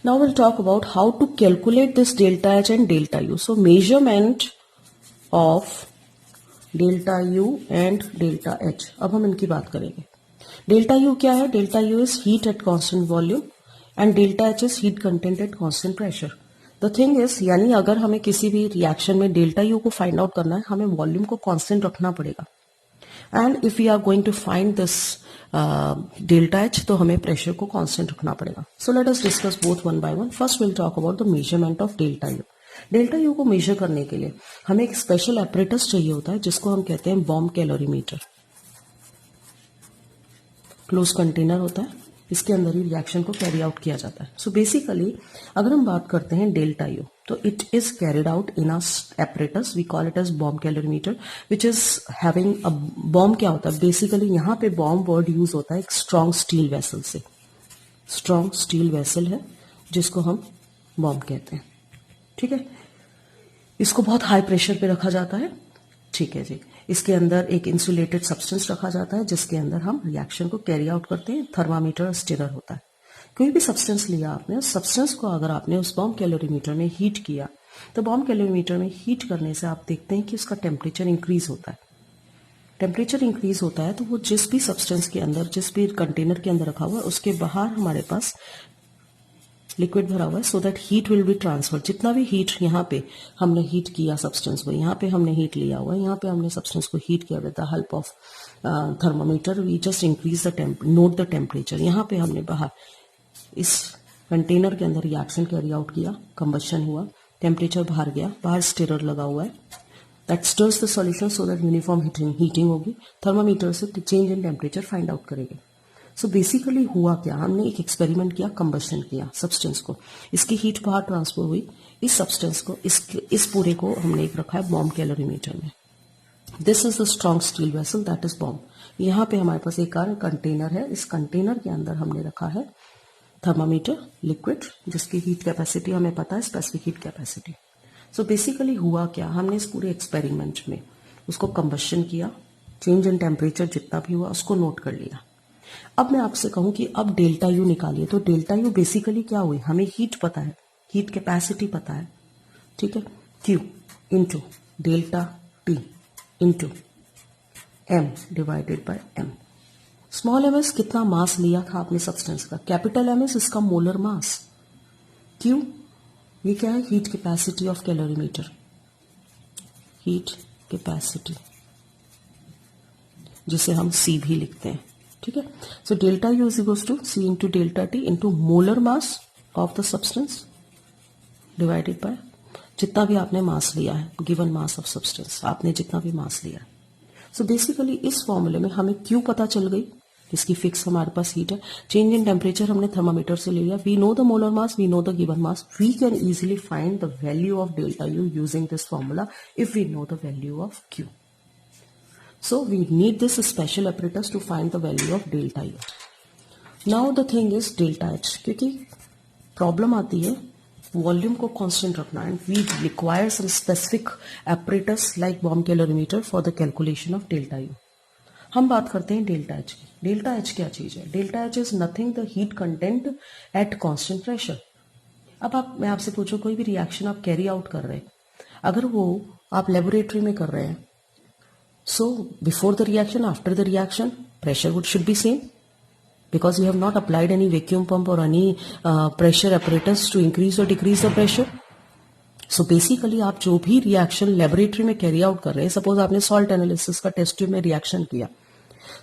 Now we'll talk about how to calculate this delta H and delta U. So measurement of delta U and delta H. अब हम इनकी बात करेंगे. Delta U क्या है? Delta U is heat at constant volume and delta H is heat content at constant pressure. The thing is, यानी अगर हमें किसी भी रिएक्शन में डेल्टा यू को फाइंड आउट करना है, हमें वॉल्यूम को कांस्टेंट रखना पड़ेगा. And if you are going to find this delta H, तो हमें प्रेशर को कांस्टेंट रखना पड़ेगा. So let us discuss both one by one. First will talk about the measurement of delta you. Delta U को major करने के लिए हमें एक स्पेशल एपरेटस चाहिए होता है जिसको हम कहते हैं बॉम्ब कैलोरीमीटर. क्लोज कंटेनर होता है, इसके अंदर ही रिएक्शन को कैरी आउट किया जाता है. सो बेसिकली अगर हम बात करते हैं डेल्टा यू, तो it is carried out in a apparatus. We call it as bomb calorimeter which is having a bomb. क्या होता है बेसिकली? यहाँ पे बॉम्ब वर्ड यूज होता है एक स्ट्रॉन्ग स्टील वेसल से. स्ट्रॉन्ग स्टील वेसल है जिसको हम बॉम्ब कहते हैं. ठीक है, इसको बहुत हाई प्रेशर पे रखा जाता है. ठीक है जी. इसके अंदर एक इंसुलेटेड सब्सटेंस रखा जाता है जिसके अंदर हम रिएक्शन को कैरी आउट करते हैं. थर्मामीटर और स्टिरर होता है. कोई भी सब्सटेंस लिया आपने, उस सब्सटेंस को अगर आपने उस बॉम्ब कैलोरीमीटर में हीट किया, तो बॉम्ब कैलोरीमीटर में हीट करने से आप देखते हैं कि उसका टेम्परेचर इंक्रीज होता है. टेम्परेचर इंक्रीज होता है तो वो जिस भी सब्सटेंस के अंदर, जिस भी कंटेनर के अंदर रखा हुआ है, उसके बाहर हमारे पास लिक्विड भरा हुआ है. So that heat will be transfer. जितना भी हीट यहाँ पे हमने हीट किया सब्सटेंस को, यहाँ पे हमने हीट लिया हुआ है, यहाँ पे हमने सब्सटेंस को हीट किया with the help of thermometer. We just increase the note the temperature. यहाँ पे हमने बाहर इस कंटेनर के अंदर रिएक्शन कैरी आउट किया, कंबशन हुआ, टेम्परेचर बाहर गया, बाहर स्टिरर लगा हुआ है. That stirs the solution so that uniform heating होगी. थर्मामीटर से change in temperature find out करेंगे. सो बेसिकली हुआ क्या, हमने एक एक्सपेरिमेंट किया, कंबशन किया सब्सटेंस को, इसकी हीट बाहर ट्रांसफर हुई. इस सब्सटेंस को, इस पूरे को हमने एक रखा है बॉम्ब कैलोरीमीटर में. This is the strong steel vessel, that is bomb. यहाँ पे हमारे पास एक कंटेनर है. इस कंटेनर के अंदर हमने रखा है थर्मामीटर, लिक्विड, जिसकी हीट कैपेसिटी हमें पता है, specific heat capacity. So basically हुआ क्या, हमने इस पूरे एक्सपेरिमेंट में उसको कंबशन किया, चेंज इन टेम्परेचर जितना भी हुआ उसको नोट कर लिया. अब मैं आपसे कहूं कि अब डेल्टा यू निकालिए, तो डेल्टा यू बेसिकली क्या हुई, हमें हीट पता है, हीट कैपेसिटी पता है. ठीक है, Q into delta T into M divided by M. Small M S कितना मास लिया था आपने सब्सटेंस का, कैपिटल एम एस इसका मोलर मास. क्यू ये क्या है, heat capacity of calorimeter, heat capacity, जिसे हम सी भी लिखते हैं. ठीक है, so delta U is equals to C into delta T into molar mass of the substance divided by जितना भी आपने मास लिया है, गिवन मास ऑफ सब्सटेंस, आपने जितना भी मास लिया है. सो बेसिकली इस फॉर्मूले में हमें क्यू पता चल गई, इसकी फिक्स हमारे पास हीट है. चेंज इन टेम्परेचर हमने थर्मामीटर से ले लिया. We know the molar mass, we know the given mass. We can easily find the value of delta U using this formula if we know the value of Q. So we need this special apparatus to find the value of delta U. Now the thing is delta H, क्योंकि problem आती है volume को constant रखना, and we require some specific apparatus like bomb calorimeter for the calculation of delta U. हम बात करते हैं delta H की. डेल्टा एच क्या चीज है? Delta H is nothing the heat content at constant pressure. अब मैं आपसे पूछूं, कोई भी रिएक्शन आप कैरी आउट कर रहे हैं, अगर वो आप लेबोरेटरी में कर रहे हैं, so before the reaction, after the reaction, pressure should be same, because you have not applied any vacuum pump or any pressure apparatus to increase or decrease the pressure. So basically आप जो भी reaction laboratory में carry out कर रहे हैं, suppose आपने salt analysis का test tube में रिएक्शन किया,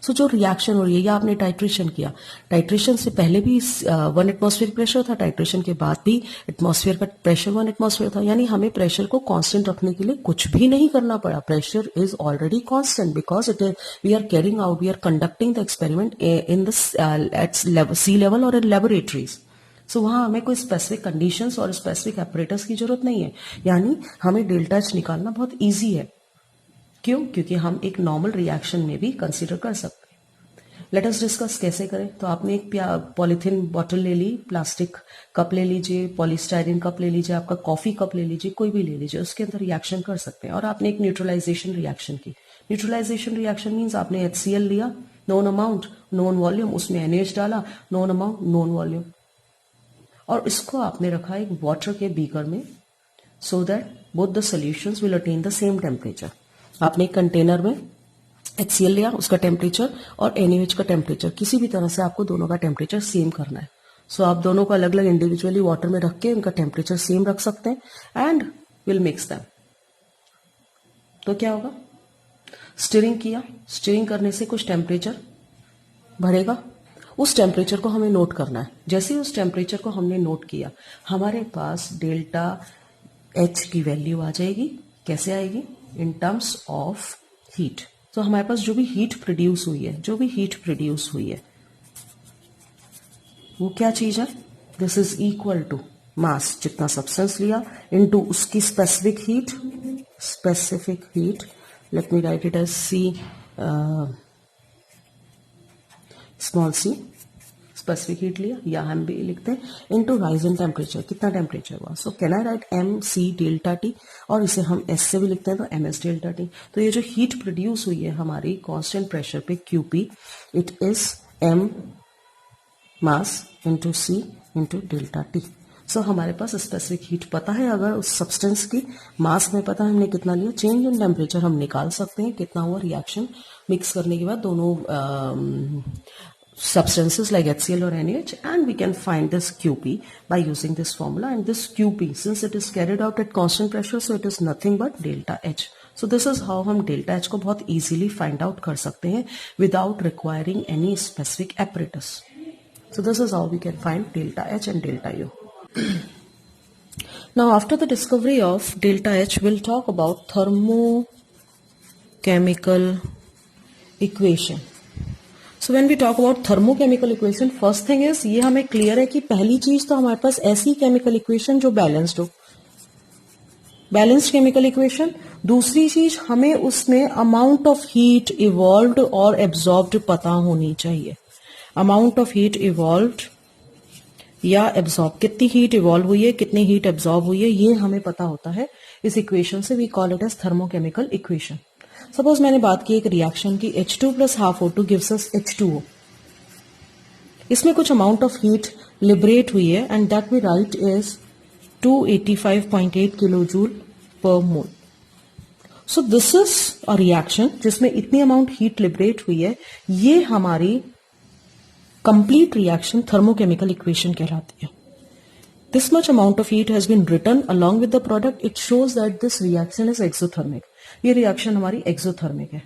सो जो रिएक्शन हो रही है, या आपने टाइट्रेशन किया, टाइट्रेशन से पहले भी 1 एटमॉस्फेयर प्रेशर था, टाइट्रेशन के बाद भी एटमॉस्फेयर का प्रेशर 1 एटमॉस्फेयर था. यानी हमें प्रेशर को कांस्टेंट रखने के लिए कुछ भी नहीं करना पड़ा. Pressure is already constant because it we are carrying out, we are conducting the experiment in the sea level और इन लेबोरेटरीज. सो वहां हमें कोई स्पेसिफिक कंडीशंस और स्पेसिफिक एपरेटस की जरूरत नहीं है. यानी हमें डेल्टा एच निकालना बहुत ईजी है. क्यों? क्योंकि हम एक नॉर्मल रिएक्शन में भी कंसीडर कर सकते हैं. लेट अस डिस्कस कैसे करें. तो आपने एक पॉलीथीन बॉटल ले ली, प्लास्टिक कप ले लीजिए, पॉलीस्टाइरिन कप ले लीजिए, आपका कॉफी कप ले लीजिए, कोई भी ले लीजिए, उसके अंदर रिएक्शन कर सकते हैं. और आपने एक न्यूट्रलाइजेशन रिएक्शन की. न्यूट्रलाइजेशन रिएक्शन मीन्स आपने HCl लिया, नोन अमाउंट नोन वॉल्यूम, उसमें NaH डाला, नोन अमाउंट नोन वॉल्यूम. और इसको आपने रखा एक वाटर के बीकर में, so that both the solutions will attain the same temperature. आपने एक कंटेनर में HCl लिया, उसका टेम्परेचर और NaOH का टेम्परेचर, किसी भी तरह से आपको दोनों का टेम्परेचर सेम करना है। सो आप दोनों को अलग अलग इंडिविजुअली वाटर में रख के उनका टेम्परेचर सेम रख सकते हैं एंड विल मिक्स दैम। तो क्या होगा, स्टिरिंग किया, स्टिरिंग करने से कुछ टेम्परेचर बढ़ेगा, उस टेम्परेचर को हमें नोट करना है। जैसे ही उस टेम्परेचर को हमने नोट किया, हमारे पास डेल्टा H की वैल्यू आ जाएगी। कैसे आएगी, इन टर्म्स ऑफ हीट। तो हमारे पास जो भी हीट प्रोड्यूस हुई है वो क्या चीज है, this is equal to mass, जितना सब्सटेंस लिया इनटू उसकी specific heat, let me write it as C small c, specific heat लिया, या हम भी लिखते हैं इनटू राइज इन टेम्परेचर, कितना टेम्परेचर हुआ। So can I write MC delta T, और इसे हम S से भी लिखते हैं तो MS डेल्टा T। तो ये जो हीट प्रोड्यूस हुई है हमारी कांस्टेंट प्रेशर पे QP, it is M mass into C into delta T। सो हमारे पास स्पेसिफिक हीट पता है, अगर उस सब्सटेंस की मास में पता है हमने कितना लिया, चेंज इन टेम्परेचर हम निकाल सकते हैं कितना हुआ रिएक्शन मिक्स करने के बाद दोनों substances like HCl or NaOH, and we can find this QP by using this formula. And this QP, since it is carried out at constant pressure, so it is nothing but delta H. So this is how हम delta H को बहुत easily find out कर सकते हैं without requiring any specific apparatus. So this is how we can find delta H and delta U. Now after the discovery of delta H, we'll talk about thermochemical equation. So when we talk about thermochemical equation, first thing is ये हमें clear है कि पहली चीज तो हमारे पास ऐसी chemical equation जो बैलेंस्ड हो, बैलेंस्ड केमिकल इक्वेशन। दूसरी चीज, हमें उसमें अमाउंट ऑफ हीट इवॉल्व्ड और एब्जॉर्ब्ड पता होनी चाहिए। अमाउंट ऑफ हीट इवॉल्व्ड या एब्जॉर्ब, कितनी हीट इवॉल्व हुई है, कितनी हीट एब्जॉर्ब हुई है, ये हमें पता होता है इस इक्वेशन से। We call it as thermochemical equation. Suppose मैंने बात की एक रिएक्शन की, H2 plus half O2 gives us H2O। इसमें कुछ अमाउंट ऑफ हीट लिबरेट हुई है and that we write is 285.8 kilo joule per mole. So this is a reaction जिसमें इतनी अमाउंट हीट लिबरेट हुई है, ये हमारी कंप्लीट रिएक्शन थर्मोकेमिकल इक्वेशन कहलाती है। This much amount of heat has been written along with the product. It shows that this reaction is exothermic. ये reaction हमारी एक्सोथर्मिक है।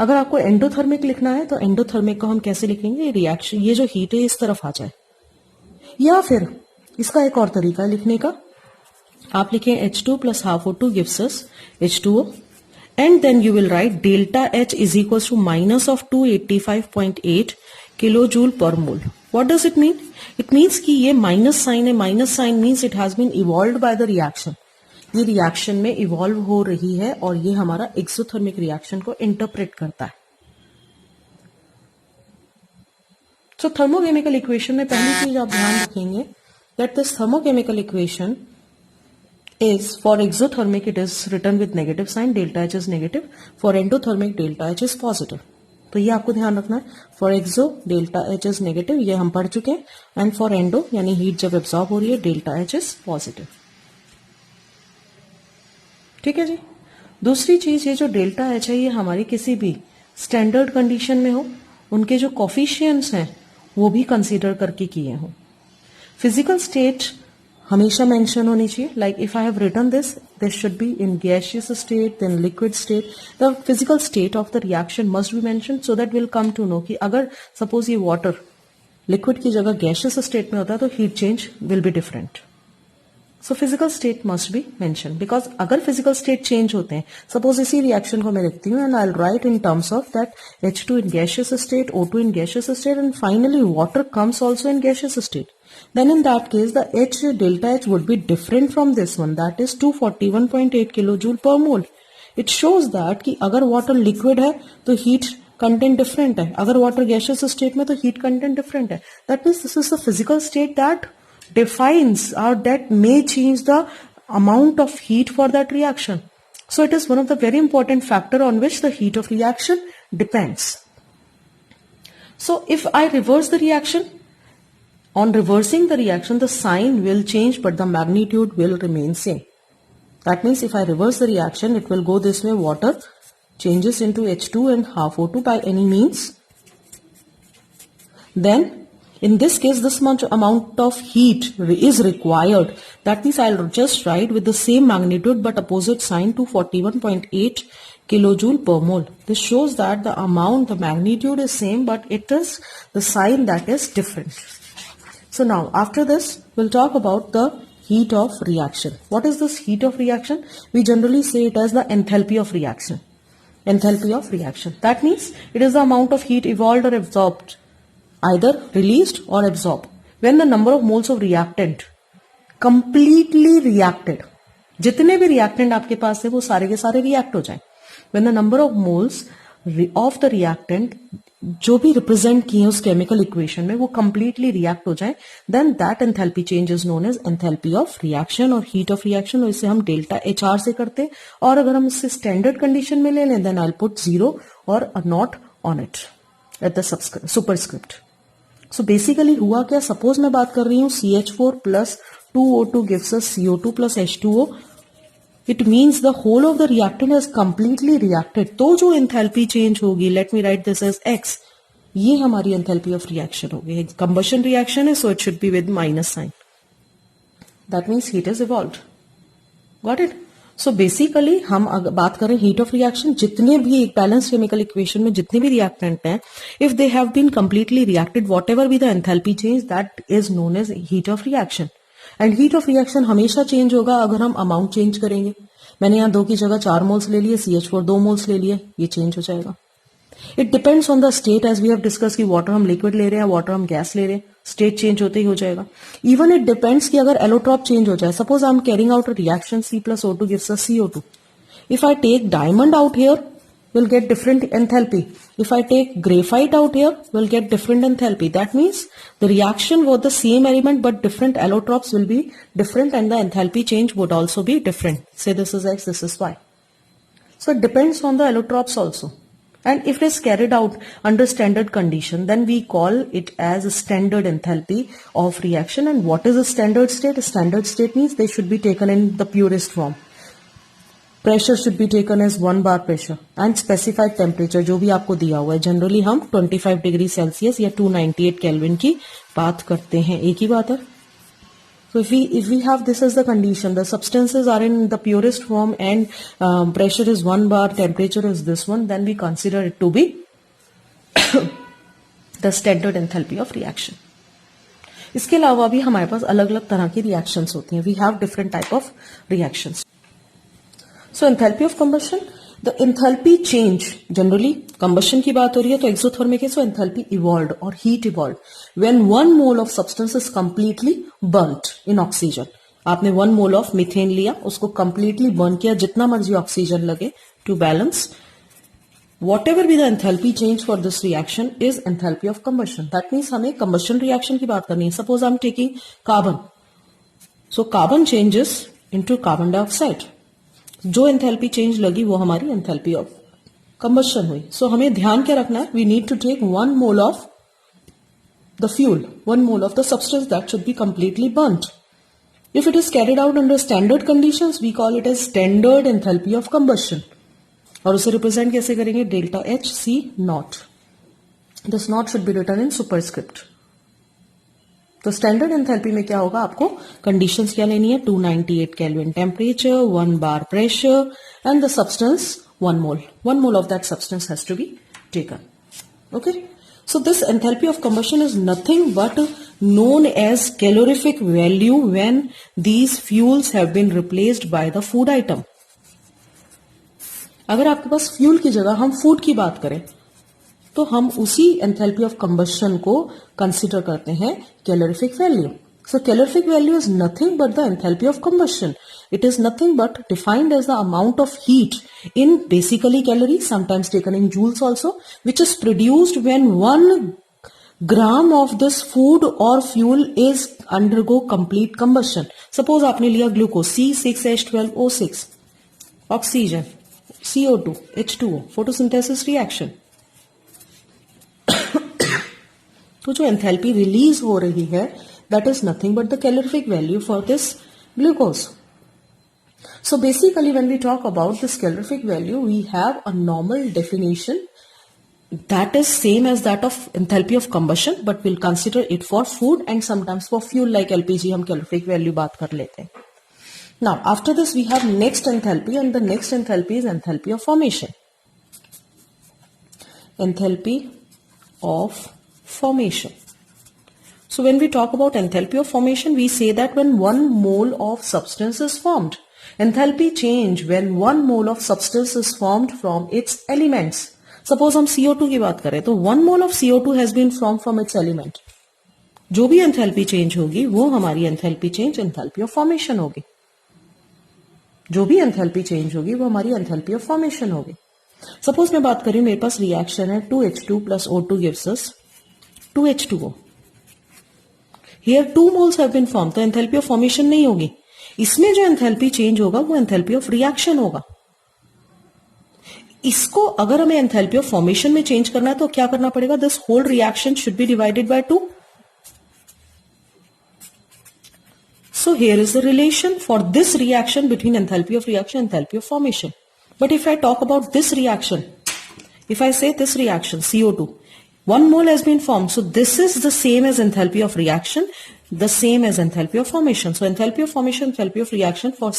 अगर आपको एंडोथर्मिक लिखना है तो एंडोथर्मिक को हम कैसे लिखेंगे, रिएक्शन ये जो हीट है इस तरफ आ जाए, या फिर इसका एक और तरीका है लिखने का, आप लिखें H2 plus half O2 gives us H2O and then you will write delta H is equal to minus of 285.8 kilo joule per mole. What does it mean? It means कि ये माइनस साइन है, minus sign means it has been evolved by the reaction. ये reaction में evolve हो रही है और ये हमारा एक्सोथर्मिक रिएक्शन को इंटरप्रेट करता है। सो थर्मोकेमिकल इक्वेशन में पहली चीज आप ध्यान रखेंगे that this thermochemical equation is for exothermic it is written with negative sign, delta H is negative, for endothermic delta H is positive। तो ये आपको ध्यान रखना है, for exo delta H is negative, ये हम पढ़ चुके हैं, एंड फॉर एंडो यानी हीट जब एब्जॉर्ब हो रही है डेल्टा H इज पॉजिटिव। ठीक है जी। दूसरी चीज, ये जो डेल्टा H है ये हमारी किसी भी स्टैंडर्ड कंडीशन में हो, उनके जो कोफिशिएंट्स हैं वो भी कंसीडर करके किए हों। फिजिकल स्टेट हमेशा मेंशन होनी चाहिए, like if I have written this should be in gaseous state then liquid state, the physical state of the reaction must be mention so that will come to know कि अगर suppose ये water liquid की जगह gaseous state में होता है तो heat change will be different. So physical state must be mention, because अगर फिजिकल स्टेट चेंज होते हैं, सपोज इसी रिएक्शन को मैं लिखती हूँ and I will write in terms of that H2 in gaseous state, O2 in gaseous state, and finally water comes also in gaseous state. Then in that case, the H delta H would be different from this one, that is 241.8 kilojoule per mole. It shows that कि अगर water liquid है तो heat content different है, अगर water gaseous state में तो heat content different है. That means this is the physical state that defines or that may change the amount of heat for that reaction. So it is one of the very important factor on which the heat of reaction depends. So if I reverse the reaction, On reversing the reaction, the sign will change, but the magnitude will remain same. That means if I reverse the reaction, it will go this way. Water changes into H2 and half O2 by any means. Then, in this case, this much amount of heat is required. That means I'll just write with the same magnitude but opposite sign, 241.8 kilojoule per mole. This shows that the amount, the magnitude is same, but it is the sign that is different. So now, after this, we'll talk about the heat of reaction. What is this heat of reaction? We generally say it as the enthalpy of reaction. Enthalpy of reaction. That means it is the amount of heat evolved or absorbed, either released or absorbed, when the number of moles of reactant completely reacted. जितने भी reactant आपके पास है वो सारे के सारे react हो जाएं. When the number of moles of the reactant जो भी represent किए हैं उस chemical equation में वो completely react हो जाएं, then that enthalpy change is known as enthalpy of reaction और heat of reaction, और इसे हम delta HR से करते हैं. और अगर हम इसे standard condition में ले लें, then I'll put 0 or a not on it at the superscript. So basically हुआ क्या, suppose मैं बात कर रही हूँ CH4 plus 2O2 gives us CO2 plus H2O. It means the whole of the reactant has completely reacted. तो जो enthalpy change होगी, let me write this as X. ये हमारी enthalpy of reaction होगी. Combustion reaction है, so it should be with minus sign. That means heat is evolved. Got it? So basically हम अगर बात करें heat of reaction, जितने भी एक balanced chemical equation में जितने भी reactant हैं, if they have been completely reacted, whatever be the enthalpy change, that is known as heat of reaction. And heat of reaction हमेशा change होगा अगर हम amount change करेंगे. मैंने यहाँ 2 की जगह 4 moles ले लिए, CH4 2 moles ले लिए, ये change हो जाएगा. It depends on the state, as we have discussed कि water हम liquid ले रहे हैं, water हम gas ले रहे हैं, state change होते ही हो जाएगा. Even it depends कि अगर allotrop change हो जाए. Suppose I am carrying out a reaction, C plus O2 gives us CO2. If I take diamond out here, we'll get different enthalpy. If I take graphite out here, we'll get different enthalpy. That means the reaction for the same element but different allotropes will be different, and the enthalpy change would also be different. Say this is X, this is Y. So it depends on the allotropes also. And if it is carried out under standard condition, then we call it as a standard enthalpy of reaction. And what is a standard state? A standard state means they should be taken in the purest form. Pressure should be taken as 1 bar pressure and specified temperature जो भी आपको दिया हुआ है. Generally हम 25 degree Celsius या 298 kelvin की बात करते हैं. एक ही बात है. So if we have this as the condition, the substances are in the purest form and pressure is 1 bar, temperature is this one, then we consider it to be the standard enthalpy of reaction. इसके अलावा भी हमारे पास अलग अलग तरह की reactions होती हैं. We have different type of reactions. So enthalpy of combustion, the enthalpy change, generally combustion की बात हो रही है तो exothermic है, so enthalpy evolved or heat evolved when 1 mole of substance is completely burnt in oxygen. आपने 1 mole of methane लिया, उसको completely burn किया, जितना मर्जी oxygen लगे to balance. Whatever be the enthalpy change for this reaction is enthalpy of combustion. That means हमें combustion reaction की बात करनी है. Suppose I'm taking carbon. So carbon changes into carbon dioxide. जो एंथैल्पी चेंज लगी वो हमारी एंथैल्पी ऑफ कंबशन हुई. सो हमें ध्यान क्या रखना है, we need to take 1 mole of the fuel, 1 mole of the substance that should be completely burned. If it is carried out under standard conditions, we call it as standard enthalpy of combustion. और उसे represent कैसे करेंगे, delta H C not. This not should be written in superscript. तो standard enthalpy में क्या होगा, आपको conditions क्या लेनी है, 298 kelvin temperature, 1 bar pressure and the substance 1 mole. 1 mole of that substance has to be taken. Okay, so this enthalpy of combustion is nothing but known as calorific value when these fuels have been replaced by the food item. अगर आपके पास fuel की जगह हम food की बात करें तो हम उसी एंथैल्पी ऑफ कंबशन को कंसीडर करते हैं calorific value. So calorific value is nothing but the enthalpy of combustion. It is nothing but defined as the amount of heat in basically calories, sometimes taken in joules also, which is produced when 1 gram of this food or fuel is undergo complete combustion. Suppose आपने लिया glucose C6H12O6, oxygen CO2, H2O, photosynthesis reaction. तो जो enthalpy release हो रही है that is nothing but the calorific value for this glucose. So basically when we talk about this calorific value, we have a normal definition that is same as that of enthalpy of combustion, but we'll consider it for food and sometimes for fuel like LPG हम calorific value बात कर लेते हैं. Now after this we have next enthalpy, and the next enthalpy is enthalpy of formation. Enthalpy of formation. So when we talk about enthalpy of formation, we say that when 1 mole of substance is formed, enthalpy change when 1 mole of substance is formed from its elements. Suppose हम CO2 की बात करें तो 1 mole of CO2 has been formed from its element. जो भी enthalpy change होगी वो हमारी enthalpy change enthalpy of formation होगी. जो भी enthalpy change होगी वो हमारी enthalpy of formation होगी. Suppose मैं बात करूं मेरे पास reaction है 2H2 plus O2 gives us 2H2O. Here 2 moles have been formed, तो enthalpy of formation नहीं होगी. इसमें जो एंथैल्पी चेंज होगा वो एंथैल्पी ऑफ रिएक्शन होगा. इसको अगर हमें एंथैल्पी ऑफ फॉर्मेशन में चेंज करना है तो क्या करना पड़ेगा? This whole reaction should be divided by 2. So here is the relation for this reaction between enthalpy of reaction enthalpy of formation. But if I talk about this reaction, if I say this reaction CO2, 1 mole has been formed, so this is the same as enthalpy of reaction, the same as enthalpy of formation. So enthalpy of formation, enthalpy of reaction for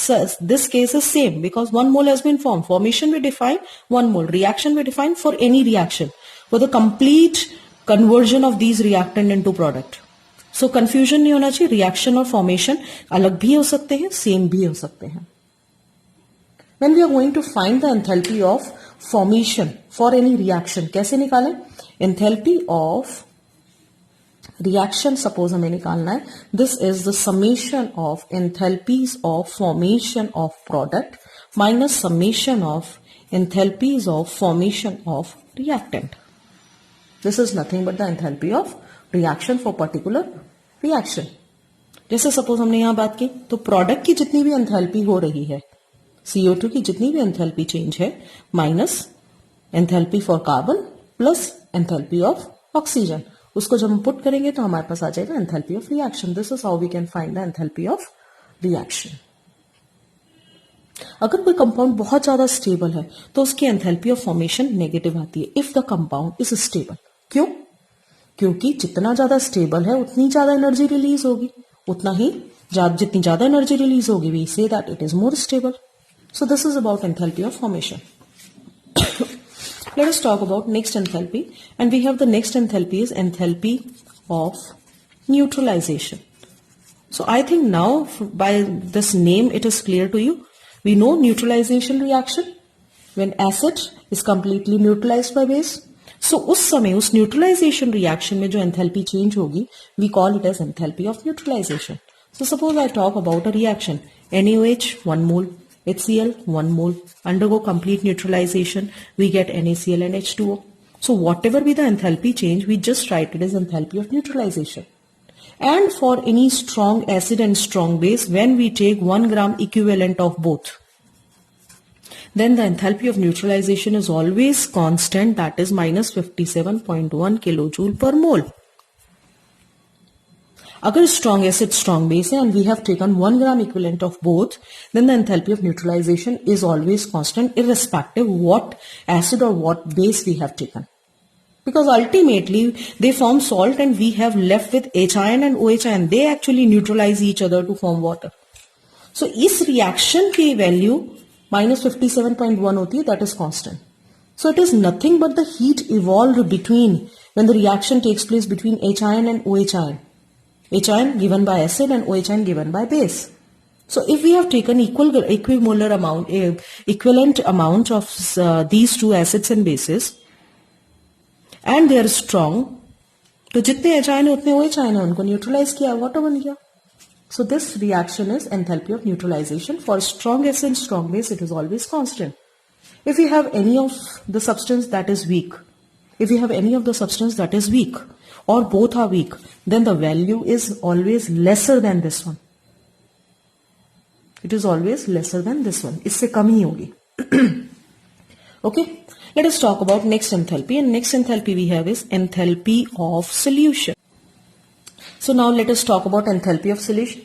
this case is same because 1 mole has been formed. Formation we define 1 mole, reaction we define for any reaction, for the complete conversion of these reactant into product. So confusion नहीं होना चाहिए. reaction और formation अलग भी हो सकते हैं, same भी हो सकते हैं. When we are going to find the enthalpy of formation for any reaction, कैसे निकालें? Enthalpy of reaction suppose हमें निकालना है. This is the summation of enthalpies of formation of product minus summation of enthalpies of formation of reactant. This is nothing but the enthalpy of reaction for particular reaction. जैसे suppose हमने यहाँ बात की तो product की जितनी भी enthalpy हो रही है, CO2 की जितनी भी एंथैल्पी चेंज है minus enthalpy for carbon plus enthalpy of oxygen, उसको जब हम पुट करेंगे तो हमारे पास आ जाएगा enthalpy of reaction. This is how we can find the enthalpy of reaction. अगर कोई कंपाउंड बहुत ज्यादा स्टेबल है तो उसकी एंथैल्पी ऑफ फॉर्मेशन नेगेटिव आती है if the compound is stable. क्यों? क्योंकि जितना ज्यादा स्टेबल है उतनी ज्यादा एनर्जी रिलीज होगी, उतना ही जितनी ज्यादा एनर्जी रिलीज होगी we see that it is more stable. So this is about enthalpy of formation. Let us talk about next enthalpy, and we have the next enthalpy is enthalpy of neutralization. So I think now by this name it is clear to you. We know neutralization reaction when acid is completely neutralized by base. So उस समय उस neutralization reaction में जो enthalpy change होगी we call it as enthalpy of neutralization. So suppose I talk about a reaction NaOH 1 mole, HCl 1 mole, undergo complete neutralization, we get NaCl and H2O. So whatever be the enthalpy change, we just write it as enthalpy of neutralization. And for any strong acid and strong base, when we take 1 gram equivalent of both, then the enthalpy of neutralization is always constant, that is minus 57.1 kilojoule per mole. अगर strong acid strong base है and we have taken 1 gram equivalent of both, then the enthalpy of neutralization is always constant irrespective what acid or what base we have taken, because ultimately they form salt and we have left with H ion and OH ion. They actually neutralize each other to form water. So इस reaction की value minus 57.1 होती है, that is constant. So it is nothing but the heat evolved between when the reaction takes place between H ion and OH ion. H ion given by acid and OH ion given by base. So if we have taken equivalent amount of these two acids and bases and they are strong, तो जितने H ion है उतने OH ion है, उनको neutralise किया, water बन गया. So this reaction is enthalpy of neutralization. For strong acid, strong base, it is always constant. If we have any of the substance that is weak, or both are weak, then the value is always lesser than this one. It is always lesser than this one. इससे कम ही होगी. Okay, let us talk about next enthalpy, and next enthalpy we have is enthalpy of solution. So now let us talk about enthalpy of solution.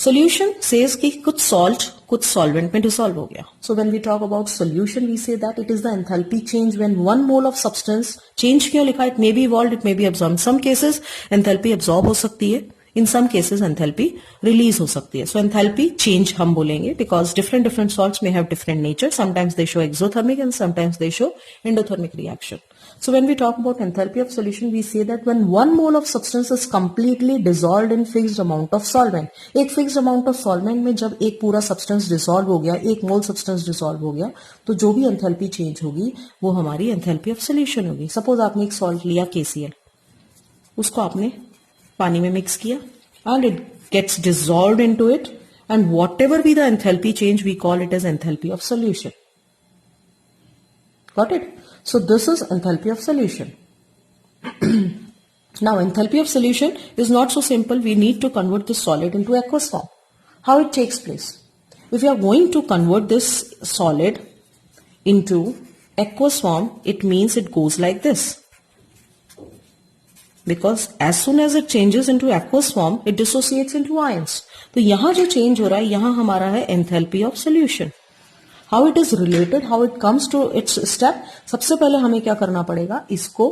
Solution says कि कुछ salt कुछ solvent में dissolve हो गया. So when we talk about solution, we say that it is the enthalpy change when 1 mole of substance, change क्यों लिखा, it may be evolved, it may be absorbed. In some cases enthalpy absorb हो सकती है, in some cases enthalpy release हो सकती है. So enthalpy change हम बोलेंगे because different salts may have different nature. Sometimes they show exothermic and sometimes they show endothermic reaction. So when we talk about enthalpy of solution, we say that when 1 mole of substance is completely dissolved in fixed amount of solvent. एक fixed amount of solvent में जब एक पूरा substance dissolve हो गया, 1 mole substance dissolve हो गया, तो जो भी enthalpy change होगी वो हमारी enthalpy of solution होगी. Suppose आपने एक salt लिया KCl, उसको आपने पानी में mix किया and it gets dissolved into it, and whatever be the enthalpy change, we call it as enthalpy of solution. Got it? So this is enthalpy of solution. Now enthalpy of solution is not so simple. We need to convert this solid into aqueous form. How it takes place? If you are going to convert this solid into aqueous form, it means it goes like this. Because as soon as it changes into aqueous form, it dissociates into ions. तो यहाँ जो change हो रहा है, यहाँ हमारा है enthalpy of solution. How it is related, how it comes to its step. सबसे पहले हमें क्या करना पड़ेगा, इसको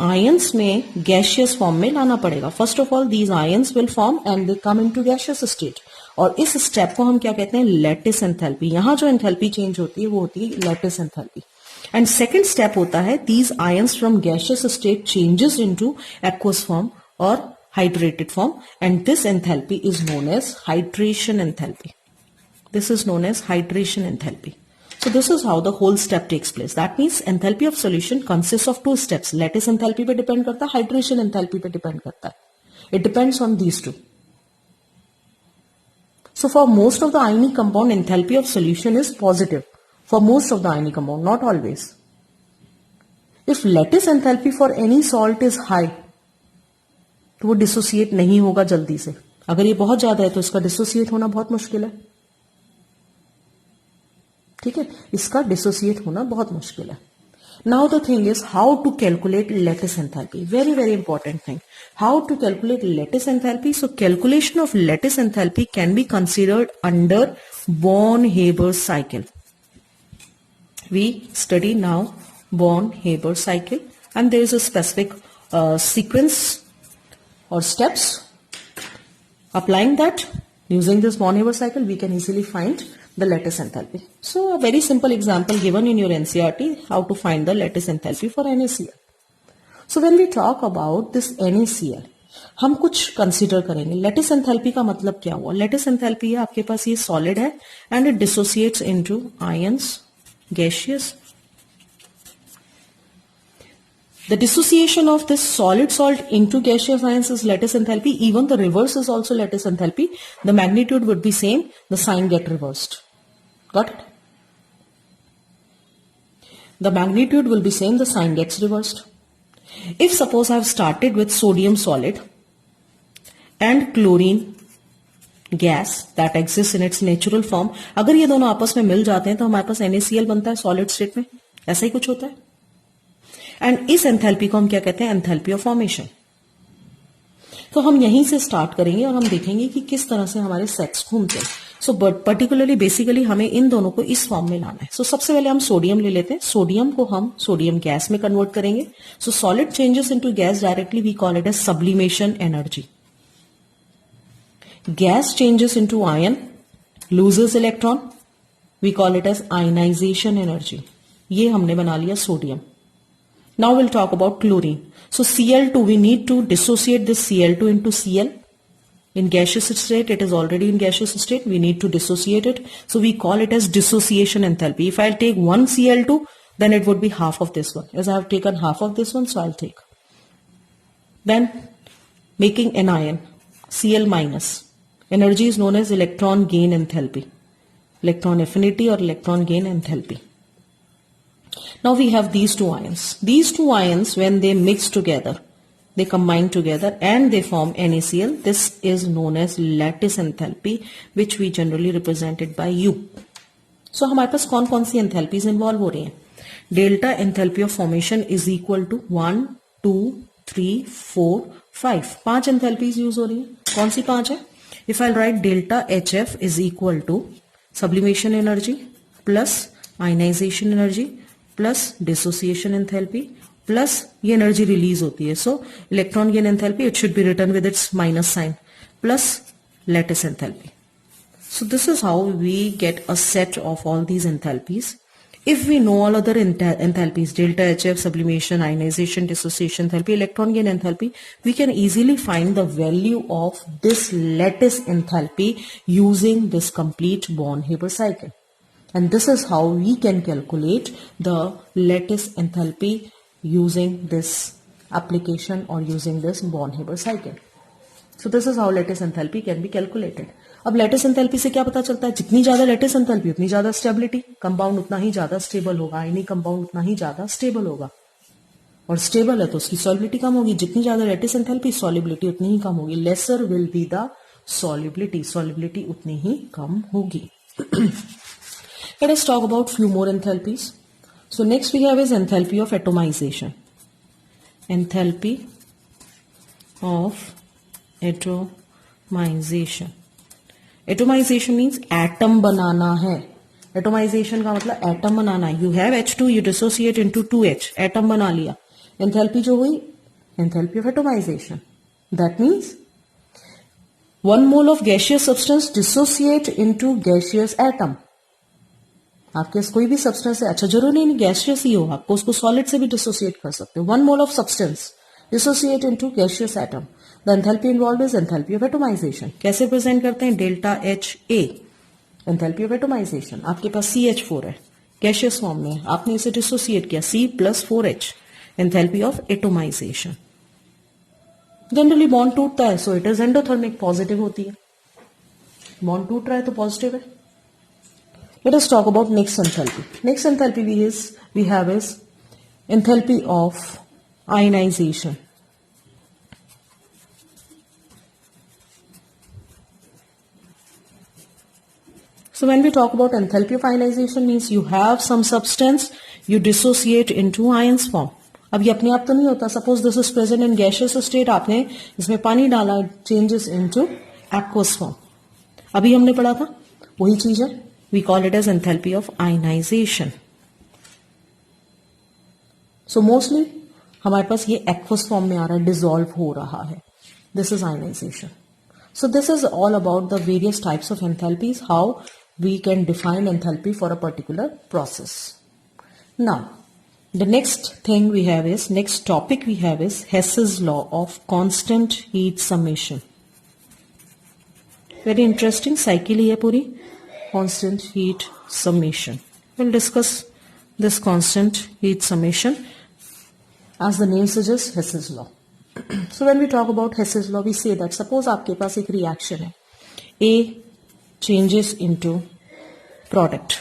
ions में gaseous form में लाना पड़ेगा. First of all, these ions will form and they come into gaseous state. और इस step को हम क्या कहते हैं, lattice enthalpy. यहाँ जो enthalpy change होती है वो होती है lattice enthalpy. And second step होता है, these ions from gaseous state changes into aqueous form or hydrated form, and this enthalpy is known as hydration enthalpy. This is known as hydration enthalpy. So this is how the whole step takes place. That means enthalpy of solution consists of 2 steps. Lattice enthalpy पे depend करता है, hydration enthalpy पे depend करता है. It depends on these 2. So for most of the ionic compound, enthalpy of solution is positive. For most of the ionic compound, not always. If lattice enthalpy for any salt is high, तो वो dissociate नहीं होगा जल्दी से. अगर ये बहुत ज्यादा है तो इसका dissociate होना बहुत मुश्किल है. ठीक है, इसका डिसोसिएट होना बहुत मुश्किल है. Now the thing is how to calculate lattice enthalpy. Very very important thing, how to calculate lattice enthalpy. So calculation of lattice enthalpy can be considered under Born Haber cycle. We study now Born Haber cycle and there is a specific sequence or steps. Applying that using this Born-Haber cycle, we can easily find the lattice enthalpy. So a very simple example given in your NCERT, how to find the lattice enthalpy for NaCl. So when we talk about this NaCl, हम कुछ consider करेंगे. Lettuce enthalpy का मतलब क्या हुआ? Lettuce enthalpy है आपके पास ये सॉलिड है and it dissociates into ions, gaseous. The dissociation of this solid salt into gaseous ions is lattice enthalpy. Even the reverse is also lattice enthalpy. The magnitude would be same. The sign get reversed. Got it? The magnitude will be same. The sign gets reversed. If suppose I have started with sodium solid and chlorine gas that exists in its natural form, अगर ये दोनों आपस में मिल जाते हैं तो हमारे पास NaCl बनता है solid state में. ऐसा ही कुछ होता है. एंड इस एंथैल्पी को हम क्या कहते हैं, एंथैल्पी ऑफ फॉर्मेशन. तो हम यहीं से स्टार्ट करेंगे और हम देखेंगे कि किस तरह से हमारे सेट्स घूमते हैं. सो पर्टिकुलरली बेसिकली हमें इन दोनों को इस फॉर्म में लाना है. सो सबसे पहले हम सोडियम ले लेते हैं. सोडियम को हम सोडियम गैस में कन्वर्ट करेंगे. So solid changes into gas directly, we call it as sublimation energy. Gas changes into ion, loses electron, we call it as ionisation energy. ये हमने बना लिया sodium. Now we'll talk about chlorine. So Cl2, we need to dissociate this Cl2 into Cl. In gaseous state, it is already in gaseous state. We need to dissociate it. So we call it as dissociation enthalpy. If I'll take one Cl2, then it would be half of this one. As I have taken half of this one, so I'll take. Then making an ion, Cl minus. Energy is known as electron gain enthalpy. Electron affinity or electron gain enthalpy. Now we have these 2 ions. These 2 ions, when they mix together, they combine together and they form NaCl. This is known as lattice enthalpy, which we generally represented by U. So हमारे पास कौन कौन सी enthalpies involve हो रही हैं? Delta enthalpy of formation is equal to 1, 2, 3, 4, 5, 5 enthalpies use हो रही है. कौन सी 5 है? If I write delta H F is equal to sublimation energy plus ionisation energy plus dissociation enthalpy plus ये एनर्जी रिलीज होती है, so electron gain enthalpy it should be written with its minus sign plus lattice enthalpy. So this is how we get a set of all these enthalpies. If we know all other enthalpies, delta HF, sublimation, ionization, dissociation enthalpy, electron gain enthalpy, we can easily find the value of this lattice enthalpy using this complete Born-Haber cycle. And this is how we can calculate the lattice enthalpy using this application or using this Born-Haber cycle. So this is how lattice enthalpy can be calculated. अब lattice enthalpy से क्या पता चलता है? जितनी ज्यादा lattice enthalpy उतनी ज्यादा stability, कंपाउंड उतना ही ज्यादा स्टेबल होगा, आयनी कंपाउंड उतना ही ज्यादा स्टेबल होगा, और स्टेबल है तो उसकी solubility कम होगी. जितनी ज्यादा lattice enthalpy, solubility उतनी ही कम होगी. Lesser will be the solubility उतनी ही कम होगी. Let us talk about few more enthalpies. So next we have is enthalpy of atomization. Enthalpy of atomization. Atomization means atom बनाना है. एटोमाइजेशन का मतलब एटम बनाना है. You have H2, you dissociate into 2H, atom बना लिया. Enthalpy जो हुई, enthalpy of atomization. That means 1 mole of gaseous substance dissociate into gaseous atom. आपके कोई भी सब्सटेंस है, अच्छा जरूरी नहीं गैसियस ही हो, आपको उसको सॉलिड से भी डिसोसिएट कर सकते हो. 1 mole of substance dissociate into gaseous atom. The enthalpy involved is enthalpy of atomization. कैसे प्रेजेंट करते हैं? Delta H A, enthalpy of atomization. आपके पास CH4 है, गैसियस फॉर्म में, आपने इसे डिसोसिएट किया, C+4H, enthalpy of atomization. Generally bond टूटता है, so it is endothermic, positive होती है. बॉन्ड टूट रहा है तो पॉजिटिव है. Let us talk about next enthalpy. Next enthalpy we have is enthalpy of ionization. So when we talk about enthalpy of ionization means you have some substance, you dissociate into ions form. अब ये अपने आप तो नहीं होता. Suppose this is present in gaseous state, आपने इसमें पानी डाला, changes into aqueous form. अभी हमने पढ़ा था वही चीज है. We call it as enthalpy of ionization. So mostly हमारे पास ये aqueous form में आ रहा है, dissolve हो रहा है. This is ionization. So this is all about the various types of enthalpies, how we can define enthalpy for a particular process. Now, the next topic we have is Hess's law of constant heat summation. Very interesting cycle है पूरी, constant heat summation. We'll discuss this constant heat summation. As the name suggests, Hess's law. So when we talk about Hess's law, we say that suppose आपके पास एक reaction है, A changes into product.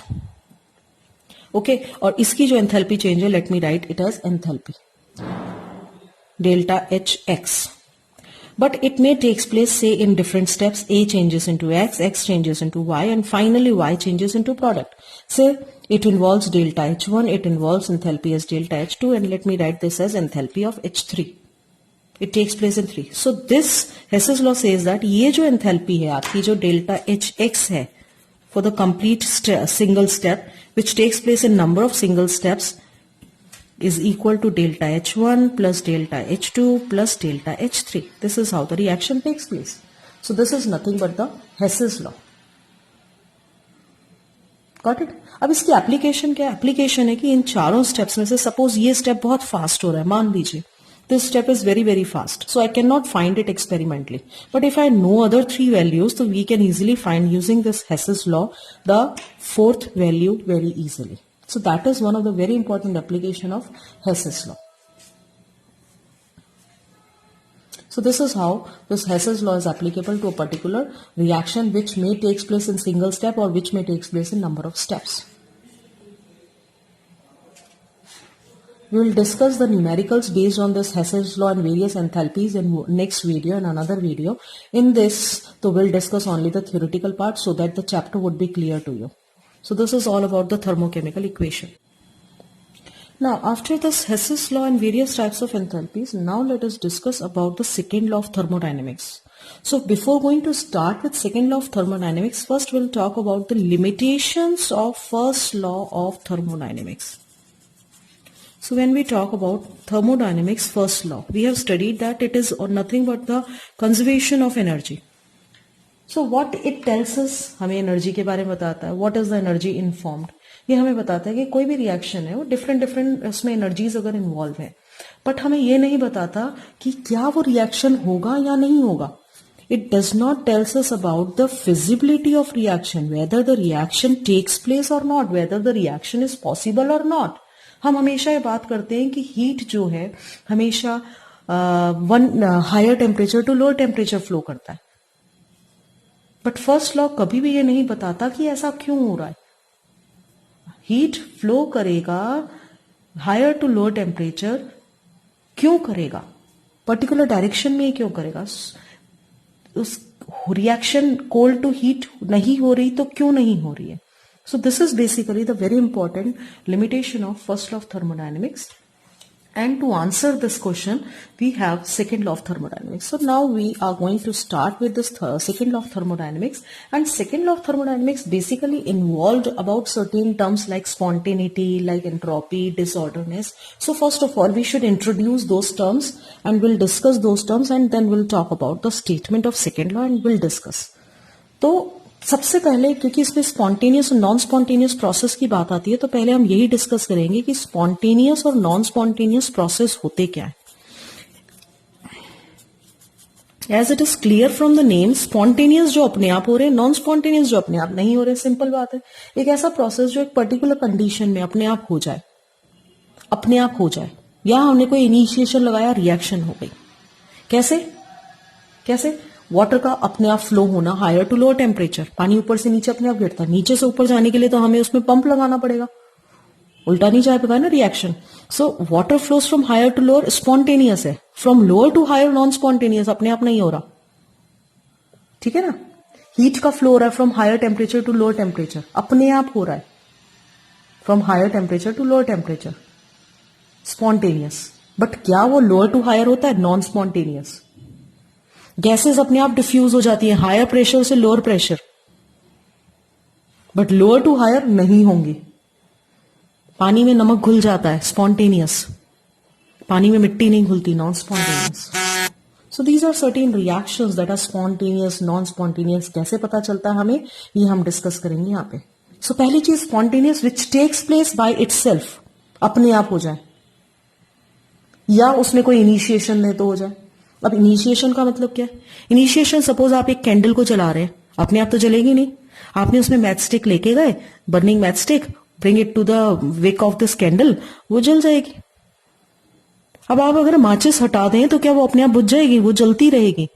Okay, और इसकी जो enthalpy change है, let me write it as enthalpy delta HX. But it may takes place say in different steps. A changes into X, X changes into Y, and finally Y changes into product. Say it involves delta H1, it involves enthalpy as delta H2, and let me write this as enthalpy of H3. It takes place in 3. So this Hess's law says that ये जो enthalpy है आपकी, जो delta HX है for the complete single step which takes place in number of single steps is equal to delta H1 plus delta H2 plus delta H3. This is how the reaction takes place. So this is nothing but the Hess's law. Got it? अब इसकी application क्या है? Application है कि इन चारों steps में से suppose ये स्टेप बहुत फास्ट हो रहा है, मान लीजिए this step is very very fast, so I cannot find it experimentally, but if I know other 3 values, so we can easily find using this Hess's law the 4th value very easily. So that is one of the very important application of Hess's law. So this is how this Hess's law is applicable to a particular reaction which may takes place in single step or which may takes place in number of steps. We will discuss the numericals based on this Hess's law and various enthalpies in next video and another video. In this, so we'll discuss only the theoretical part so that the chapter would be clear to you. So this is all about the thermochemical equation. Now, after this Hess's law and various types of enthalpies, now let us discuss about the second law of thermodynamics. So, before going to start with second law of thermodynamics, first we'll talk about the limitations of first law of thermodynamics. So, when we talk about thermodynamics first law, we have studied that it is nothing but the conservation of energy. So, what it tells us, हमें energy के बारे में बताता है. What is the energy informed? ये हमें बताता है कि कोई भी रिएक्शन है वो डिफरेंट उसमें एनर्जीज अगर इन्वॉल्व है, बट हमें ये नहीं बताता कि क्या वो रिएक्शन होगा या नहीं होगा. It does not tells us about the feasibility of reaction, whether the reaction takes place or not, whether the reaction is possible or not. हम हमेशा ये बात करते हैं कि हीट जो है हमेशा one higher temperature to lower temperature flow करता है, बट फर्स्ट लॉ कभी भी ये नहीं बताता कि ऐसा क्यों हो रहा है. हीट फ्लो करेगा हायर टू लोअर टेम्परेचर, क्यों करेगा, पर्टिकुलर डायरेक्शन में क्यों करेगा. उस रिएक्शन कोल्ड टू हीट नहीं हो रही तो क्यों नहीं हो रही है. सो this is basically the very important limitation of first law of thermodynamics. And to answer this question, we have second law of thermodynamics. So now we are going to start with this second law of thermodynamics. And second law of thermodynamics basically involved about certain terms like spontaneity, like entropy, disorderness. So first of all, we should introduce those terms and we'll discuss those terms and then we'll talk about the statement of second law and we'll discuss. तो सबसे पहले, क्योंकि इसमें spontaneous और non spontaneous process की बात आती है, तो पहले हम यही डिस्कस करेंगे कि स्पॉन्टेनियस और नॉन स्पॉन्टेनियस प्रोसेस होते क्या है. As it is clear from the name, spontaneous जो अपने आप हो रहे हैं, नॉन स्पॉन्टेनियस जो अपने आप नहीं हो रहे. सिंपल बात है, एक ऐसा प्रोसेस जो एक पर्टिकुलर कंडीशन में अपने आप हो जाए, अपने आप हो जाए, या हमने कोई इनिशिएशन लगाया, रिएक्शन हो गई. कैसे कैसे वाटर का अपने आप फ्लो होना हायर टू लोअर टेम्परेचर, पानी ऊपर से नीचे अपने आप गिरता है. नीचे से ऊपर जाने के लिए तो हमें उसमें पंप लगाना पड़ेगा, उल्टा नहीं जा पाएगा ना reaction. So water flows from higher to lower, spontaneous है. From lower to higher non spontaneous, अपने आप नहीं हो रहा. ठीक है ना. हीट का फ्लो हो रहा है from higher temperature to lower temperature, अपने आप हो रहा है. From higher temperature to lower temperature, spontaneous. But क्या वो लोअर टू हायर होता है? Non spontaneous. गैसेस अपने आप डिफ्यूज हो जाती है हायर प्रेशर से lower pressure, but lower to higher नहीं होंगी. पानी में नमक घुल जाता है, स्पॉन्टेनियस. पानी में मिट्टी नहीं घुलती, non spontaneous. So these are certain reactions that are spontaneous, non spontaneous. कैसे पता चलता है हमें, ये हम डिस्कस करेंगे यहाँ पे. सो पहली चीज spontaneous, which takes place by itself, अपने आप हो जाए, या उसमें कोई इनिशिएशन दे तो हो जाए. अब इनिशिएशन का मतलब क्या है? इनिशिएशन, सपोज आप एक कैंडल को जला रहे हैं, अपने आप तो जलेगी नहीं. आपने उसमें मैच स्टिक लेके गए, burning match stick, bring it to the wick of this candle, वो जल जाएगी. अब आप अगर माचिस हटा दें तो क्या वो अपने आप बुझ जाएगी? वो जलती रहेगी,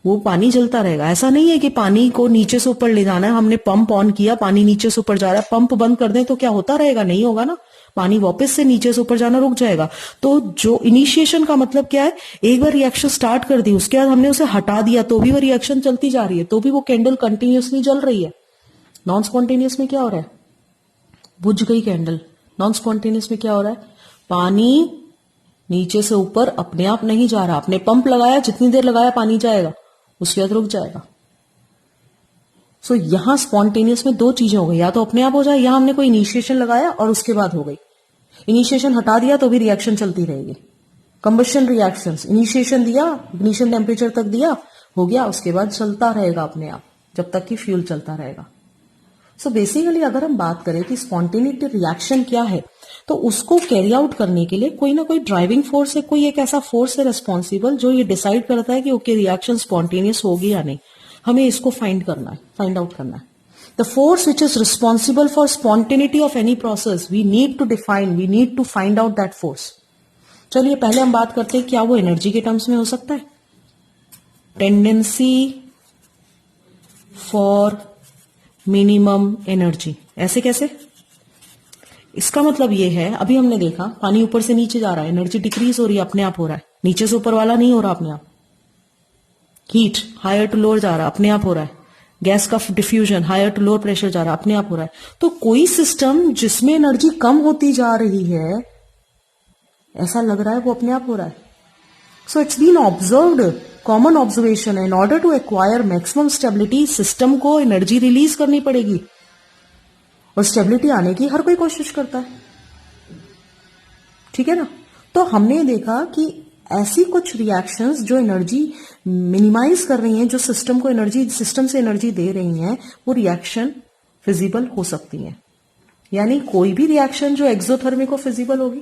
वो पानी जलता रहेगा. ऐसा नहीं है कि पानी को नीचे से ऊपर ले जाना है, हमने पंप ऑन किया, पानी नीचे से ऊपर जा रहा है, पंप बंद कर दें तो क्या होता रहेगा? नहीं होगा ना. पानी वापस से नीचे से ऊपर जाना रुक जाएगा. तो जो इनिशिएशन का मतलब क्या है, एक बार रिएक्शन स्टार्ट कर दी, उसके बाद हमने उसे हटा दिया तो भी वो रिएक्शन चलती जा रही है, तो भी वो कैंडल कंटिन्यूअसली जल रही है. नॉन स्पॉन्टेनियस में क्या हो रहा है? बुझ गई कैंडल. नॉन स्पॉन्टेनियस में क्या हो रहा है? पानी नीचे से ऊपर अपने आप नहीं जा रहा, आपने पंप लगाया, जितनी देर लगाया पानी जाएगा, उसके बाद रुक जाएगा. सो यहां स्पॉन्टेनियस में दो चीजें हो गई, या तो अपने आप हो जाए, या हमने कोई इनिशिएशन लगाया और उसके बाद हो गई. इनिशिएशन हटा दिया तो भी रिएक्शन चलती रहेगी. कंबशन रिएक्शंस, इनिशिएशन दिया, इग्निशन टेम्परेचर तक दिया, हो गया, उसके बाद चलता रहेगा अपने आप जब तक कि फ्यूल चलता रहेगा. सो बेसिकली अगर हम बात करें कि स्पॉन्टेनिटी रिएक्शन क्या है, तो उसको कैरी आउट करने के लिए कोई ना कोई ड्राइविंग फोर्स है, कोई एक ऐसा फोर्स है रिस्पॉन्सिबल जो ये डिसाइड करता है कि ओके रिएक्शन स्पॉन्टेनियस होगी या नहीं. हमें इसको फाइंड आउट करना है. The force which is responsible for spontaneity of any process, we need to find out that force. चलिए पहले हम बात करते हैं क्या वो एनर्जी के टर्म्स में हो सकता है. Tendency for minimum energy. ऐसे कैसे? इसका मतलब ये है, अभी हमने देखा पानी ऊपर से नीचे जा रहा है, एनर्जी डिक्रीज हो रही है, अपने आप हो रहा है. नीचे से ऊपर वाला नहीं हो रहा अपने आप. हीट हायर टू लोअर जा रहा है, अपने आप हो रहा है. गैस का diffusion higher to lower pressure जा रहा है, अपने आप हो रहा है. तो कोई सिस्टम जिसमें एनर्जी कम होती जा रही है, ऐसा लग रहा है वो अपने आप हो रहा है. So it's been observed, common observation है. In order to acquire maximum stability system को एनर्जी रिलीज करनी पड़ेगी, और स्टेबिलिटी आने की हर कोई कोशिश करता है. ठीक है ना. तो हमने देखा कि ऐसी कुछ रिएक्शंस जो एनर्जी मिनिमाइज कर रही हैं, जो सिस्टम को एनर्जी, सिस्टम से एनर्जी दे रही हैं, वो रिएक्शन फिजिबल हो सकती हैं. यानी कोई भी रिएक्शन जो एक्सोथर्मिक को फिजिबल होगी,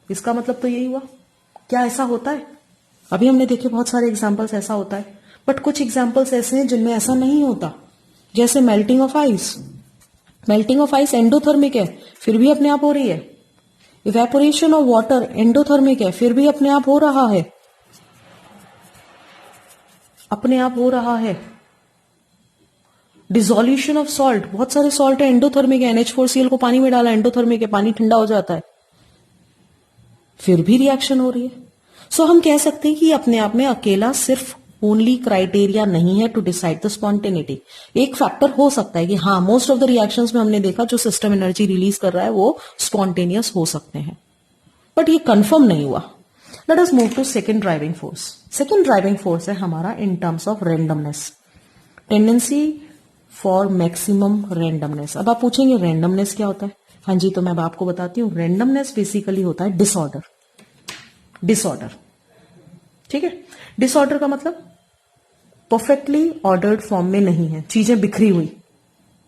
इसका मतलब तो यही हुआ. क्या ऐसा होता है? अभी हमने देखे बहुत सारे एग्जांपल्स ऐसा होता है, बट कुछ एग्जांपल्स ऐसे हैं जिनमें ऐसा नहीं होता. जैसे melting of ice. Melting of ice endothermic है, फिर भी अपने आप हो रही है. इवेपोरेशन ऑफ वाटर एंडोथर्मिक है, फिर भी अपने आप हो रहा है. अपने आप हो रहा है. डिसोल्यूशन ऑफ सॉल्ट, बहुत सारे सॉल्ट है, एंडोथर्मिक है. NH4Cl को पानी में डाला, एंडोथर्मिक है, पानी ठंडा हो जाता है, फिर भी रिएक्शन हो रही है. सो हम कह सकते हैं कि अपने आप में अकेला सिर्फ ओनली क्राइटेरिया नहीं है टू डिसाइड द स्पॉन्टेनिटी. एक फैक्टर हो सकता है कि हाँ, मोस्ट ऑफ द रिएक्शंस में हमने देखा जो सिस्टम एनर्जी रिलीज कर रहा है वो स्पॉन्टेनियस हो सकते हैं, बट ये कंफर्म नहीं हुआ. Let us move to second driving force. Second driving force है हमारा in terms of randomness, tendency for maximum randomness. अब आप पूछेंगे रैंडमनेस क्या होता है? हाँ जी, तो मैं अब आपको बताती हूँ. रैंडमनेस बेसिकली होता है डिसऑर्डर. डिसऑर्डर, ठीक है. डिसऑर्डर का मतलब परफेक्टली ऑर्डर्ड फॉर्म में नहीं है, चीजें बिखरी हुई.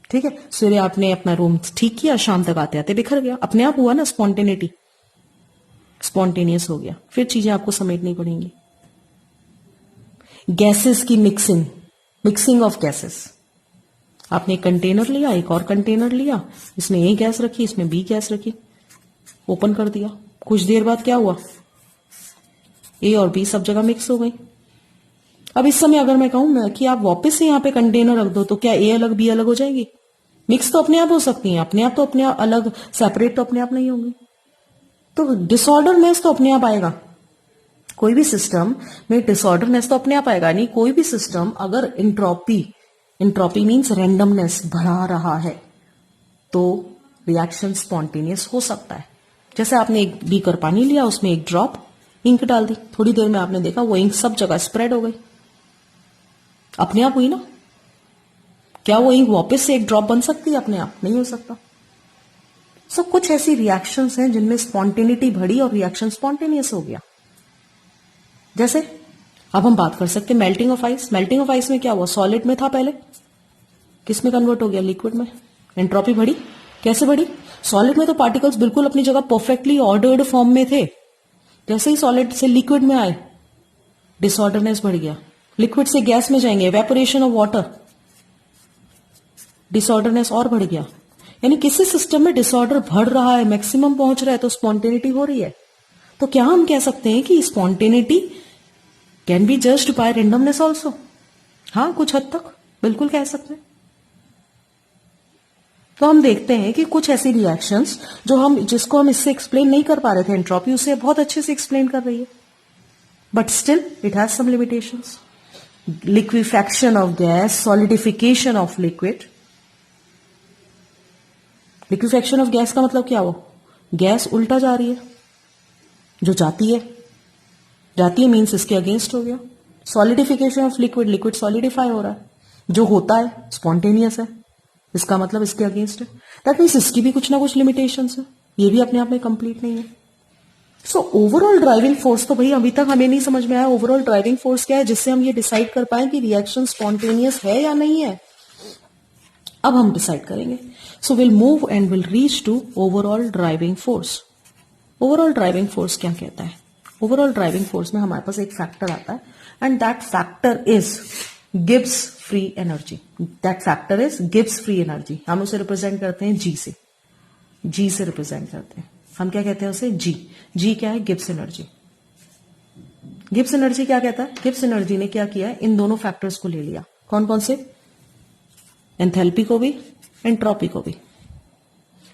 ठीक है, सवेरे आपने अपना रूम ठीक किया, शाम तक आते आते बिखर गया. अपने आप हुआ ना, स्पॉन्टेनिटी, स्पॉन्टेनियस हो गया. फिर चीजें आपको समेटनी पड़ेंगी. गैसेस की मिक्सिंग, मिक्सिंग ऑफ गैसेस. आपने एक कंटेनर लिया, एक और कंटेनर लिया, इसमें ए गैस रखी, इसमें बी गैस रखी, ओपन कर दिया. कुछ देर बाद क्या हुआ? ए और बी सब जगह मिक्स हो गई. अब इस समय अगर मैं कहूं कि आप वापस से यहां पे कंटेनर रख दो, तो क्या ए अलग बी अलग हो जाएगी? मिक्स तो अपने आप हो सकती हैं, अपने आप तो अपने आप अलग, सेपरेट तो अपने आप नहीं होंगी. तो डिसऑर्डरनेस तो अपने आप आएगा. कोई भी सिस्टम में डिसऑर्डरनेस तो अपने आप आएगा. नहीं, कोई भी सिस्टम अगर इंट्रोपी, इंट्रोपी मीन्स रैंडमनेस बढ़ा रहा है, तो रिएक्शन स्पॉन्टेनियस हो सकता है. जैसे आपने एक बीकर पानी लिया, उसमें एक ड्रॉप इंक डाल दी, थोड़ी देर में आपने देखा वो इंक सब जगह स्प्रेड हो गई. अपने आप हुई ना. क्या वो इंक वापस से एक ड्रॉप बन सकती है अपने आप? नहीं हो सकता. सो कुछ ऐसी रिएक्शंस हैं जिनमें स्पॉन्टेनिटी बढ़ी और रिएक्शन स्पॉन्टेनियस हो गया. जैसे अब हम बात कर सकते हैं melting of ice. Melting of ice में क्या हुआ? सॉलिड में था पहले, किस में कन्वर्ट हो गया? लिक्विड में. एंट्रोपी बढ़ी. कैसे बढ़ी? सॉलिड में तो पार्टिकल्स बिल्कुल अपनी जगह परफेक्टली ऑर्डर्ड फॉर्म में थे. जैसे ही सॉलिड से लिक्विड में आए, डिसऑर्डरनेस बढ़ गया. लिक्विड से गैस में जाएंगे, इवेपोरेशन ऑफ वाटर, डिसऑर्डरनेस और बढ़ गया. यानी किसी सिस्टम में डिसऑर्डर बढ़ रहा है, मैक्सिमम पहुंच रहा है, तो स्पॉन्टेनिटी हो रही है. तो क्या हम कह सकते हैं कि spontaneity can be judged bye randomness also? हाँ, कुछ हद तक बिल्कुल कह सकते हैं. तो हम देखते हैं कि कुछ ऐसी रिएक्शंस जो हम, जिसको हम इससे एक्सप्लेन नहीं कर पा रहे थे, एंट्रोपी उसे बहुत अच्छे से एक्सप्लेन कर रही है, but still it has some limitations. Liquefaction of gas, solidification of liquid. Liquefaction of gas का मतलब क्या हुआ? गैस उल्टा जा रही है, जो जाती है मीन्स इसके अगेंस्ट हो गया. Solidification of liquid, liquid solidify हो रहा है, जो होता है स्पॉन्टेनियस है, इसका मतलब इसके अगेंस्ट है. दैट मीन्स इसकी भी कुछ ना कुछ लिमिटेशंस है, ये भी अपने आप में कंप्लीट नहीं है. सो ओवरऑल ड्राइविंग फोर्स तो भाई अभी तक हमें नहीं समझ में आया. ओवरऑल ड्राइविंग फोर्स क्या है जिससे हम ये डिसाइड कर पाए कि रिएक्शन स्पॉन्टेनियस है या नहीं है? अब हम डिसाइड करेंगे. So will move and will reach to overall driving force. Overall driving force क्या कहता है? ओवरऑल ड्राइविंग फोर्स में हमारे पास एक फैक्टर आता है, and that factor is Gibbs free energy. That factor is Gibbs free energy. हम उसे रिप्रेजेंट करते हैं जी से. जी से रिप्रेजेंट करते हैं. हम क्या कहते हैं उसे? जी. जी क्या है? Gibbs energy. गिब्स एनर्जी क्या कहता है? गिब्स एनर्जी ने क्या किया है? इन दोनों फैक्टर्स को ले लिया. कौन कौन से? एंथैल्पी को भी, एंट्रोपी को भी.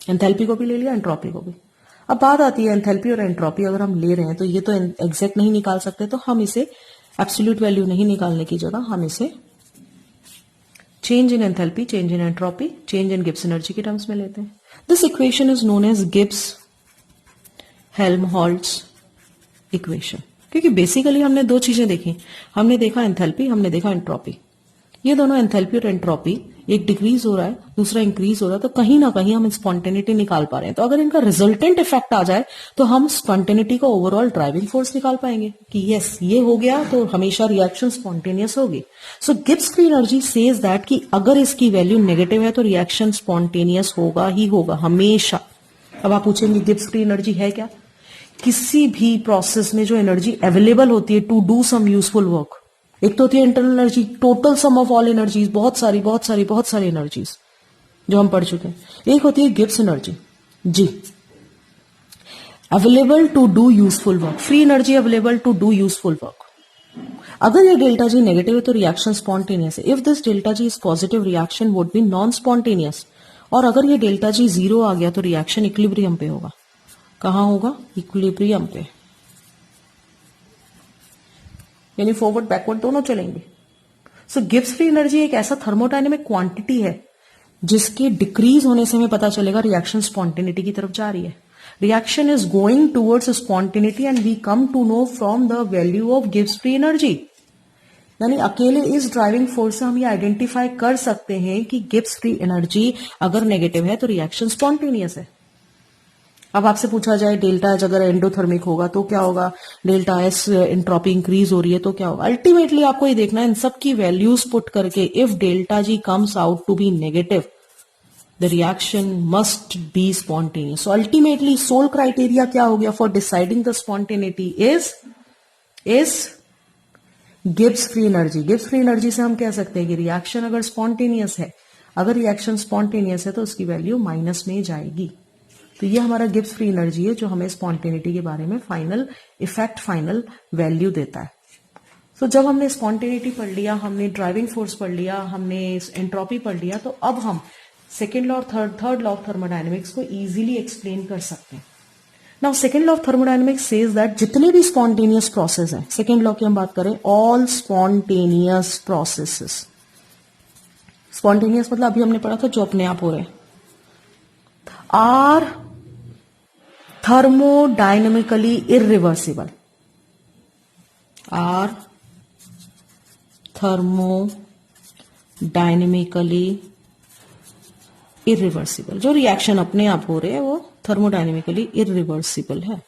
एंथैल्पी को भी ले लिया, एंट्रोपी को भी. अब बात आती है एंथैल्पी और एंट्रोपी अगर हम ले रहे हैं तो ये तो एग्जैक्ट नहीं निकाल सकते, तो हम इसे एब्सोल्यूट वैल्यू नहीं निकालने की जगह हम इसे change in enthalpy, change in entropy, change in Gibbs energy के टर्म्स में लेते हैं. This equation is known as Gibbs Helmholtz equation, क्योंकि बेसिकली हमने दो चीजें देखी, हमने देखा एंथैल्पी, हमने देखा एंट्रोपी। ये दोनों एंथैल्पी और एंट्रोपी, एक डिक्रीज हो रहा है दूसरा इंक्रीज हो रहा है, तो कहीं ना कहीं हम स्पॉन्टेनिटी निकाल पा रहे हैं। तो अगर इनका रिजल्टेंट इफेक्ट आ जाए तो हम स्पॉन्टेनिटी का ओवरऑल ड्राइविंग फोर्स निकाल पाएंगे कि यस ये हो गया तो हमेशा रिएक्शन स्पॉन्टेनियस होगी। So Gibbs free energy says that कि अगर इसकी वैल्यू नेगेटिव है तो रिएक्शन स्पॉन्टेनियस होगा ही होगा हमेशा। अब आप पूछेंगे गिब्स फ्री एनर्जी है क्या? किसी भी प्रोसेस में जो एनर्जी अवेलेबल होती है to do some useful work, एक तो होती है internal energy, total sum of all energies, बहुत सारी एनर्जीज जो हम पढ़ चुके हैं। एक होती है Gibbs energy, G, available to do useful work, free energy available to do useful work. अगर ये डेल्टा जी नेगेटिव है तो रिएक्शन स्पॉन्टेनियस है। If this delta G is positive reaction would be non spontaneous. और अगर ये delta जी 0 आ गया तो रिएक्शन इक्विलिब्रियम पे होगा। कहां होगा? इक्विलिब्रियम पे, यानी फॉरवर्ड बैकवर्ड दोनों चलेंगे। सो गिब्स फ्री एनर्जी एक ऐसा थर्मोडायनेमिक क्वांटिटी है जिसके डिक्रीज होने से हमें पता चलेगा रिएक्शन स्पॉन्टेनिटी की तरफ जा रही है। Reaction is going towards spontaneity and we come to know from the value of Gibbs free energy. यानी अकेले इस ड्राइविंग फोर्स से हम ये आइडेंटिफाई कर सकते हैं कि गिब्स फ्री एनर्जी अगर नेगेटिव है तो रिएक्शन स्पॉन्टेनियस है। अब आपसे पूछा जाए डेल्टा एच अगर एंडोथर्मिक होगा तो क्या होगा, डेल्टा एस एंट्रोपी इंक्रीज हो रही है तो क्या होगा। अल्टीमेटली आपको ये देखना है इन सब की वैल्यूज पुट करके, if delta G comes out to be negative the reaction must be spontaneous. So ultimately sole criteria क्या हो गया for deciding the spontaneity is Gibbs free energy. Gibbs free energy से हम कह सकते हैं कि रिएक्शन अगर स्पॉन्टेनियस है, अगर रिएक्शन स्पॉन्टेनियस है तो उसकी वैल्यू माइनस में जाएगी। तो ये हमारा गिब्स फ्री एनर्जी है जो हमें स्पॉन्टेनिटी के बारे में फाइनल इफेक्ट, फाइनल वैल्यू देता है। तो जब हमने स्पॉन्टेनिटी पढ़ लिया, हमने ड्राइविंग फोर्स पढ़ लिया, हमने एंट्रोपी पढ़ लिया, तो अब हम सेकेंड लॉ और थर्ड लॉ ऑफ थर्मोडायनेमिक्स को इजीली एक्सप्लेन कर सकते हैं। Now second law of thermodynamics says that जितने भी स्पॉन्टेनियस प्रोसेस हैं, सेकेंड लॉ की हम बात करें, ऑल स्पॉन्टेनियस प्रोसेसेस, स्पॉन्टेनियस मतलब अभी हमने पढ़ा था जो अपने आप हो रहे हैं, are thermodynamically irreversible, are thermodynamically irreversible। जो रिएक्शन अपने आप हो रहे हैं वो थर्मोडायनेमिकली इरिवर्सिबल है।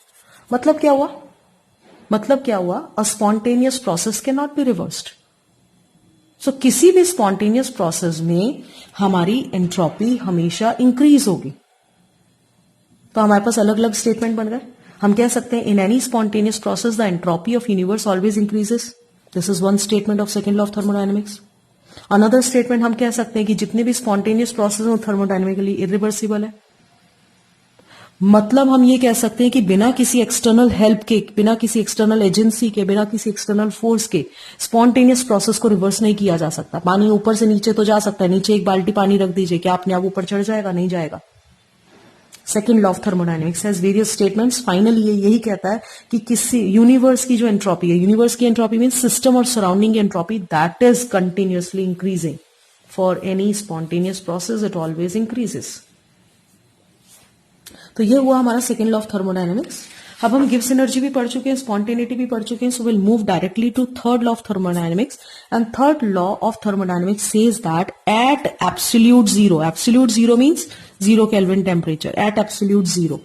मतलब क्या हुआ? A spontaneous process can not be reversed. So किसी भी स्पॉन्टेनियस प्रोसेस में हमारी एंट्रोपी हमेशा इंक्रीज होगी। तो हमारे पास अलग अलग स्टेटमेंट बन गए। हम कह सकते हैं in any spontaneous process the entropy of universe always increases. This is one statement of second law of thermodynamics. Another statement हम कह सकते हैं कि जितने भी स्पॉन्टेनियस प्रोसेस हैं थर्मोडायनेमिकली इरिवर्सिबल है। मतलब हम ये कह सकते हैं कि बिना किसी एक्सटर्नल हेल्प के, बिना किसी एक्सटर्नल एजेंसी के, बिना किसी एक्सटर्नल फोर्स के स्पॉन्टेनियस प्रोसेस को रिवर्स नहीं किया जा सकता। पानी ऊपर से नीचे तो जा सकता है, नीचे एक बाल्टी पानी रख दीजिए, क्या अपने आप ऊपर चढ़ जाएगा? नहीं जाएगा। Second law of thermodynamics has various statements. Finally ये यही कहता है कि किसी यूनिवर्स की जो एंट्रोपी है, यूनिवर्स की एंट्रोपी मीन सिस्टम और surrounding entropy, that is continuously increasing. For any spontaneous process it always increases. तो ये हुआ हमारा सेकेंड लॉ ऑफ थर्मोडायनेमिक्स। अब हम गिब्स एनर्जी भी पढ़ चुके हैं, स्पॉन्टेनिटी भी पढ़ चुके हैं, so will move directly to third law of thermodynamics. And third law of thermodynamics says that at absolute zero means 0 kelvin temperature, at absolute zero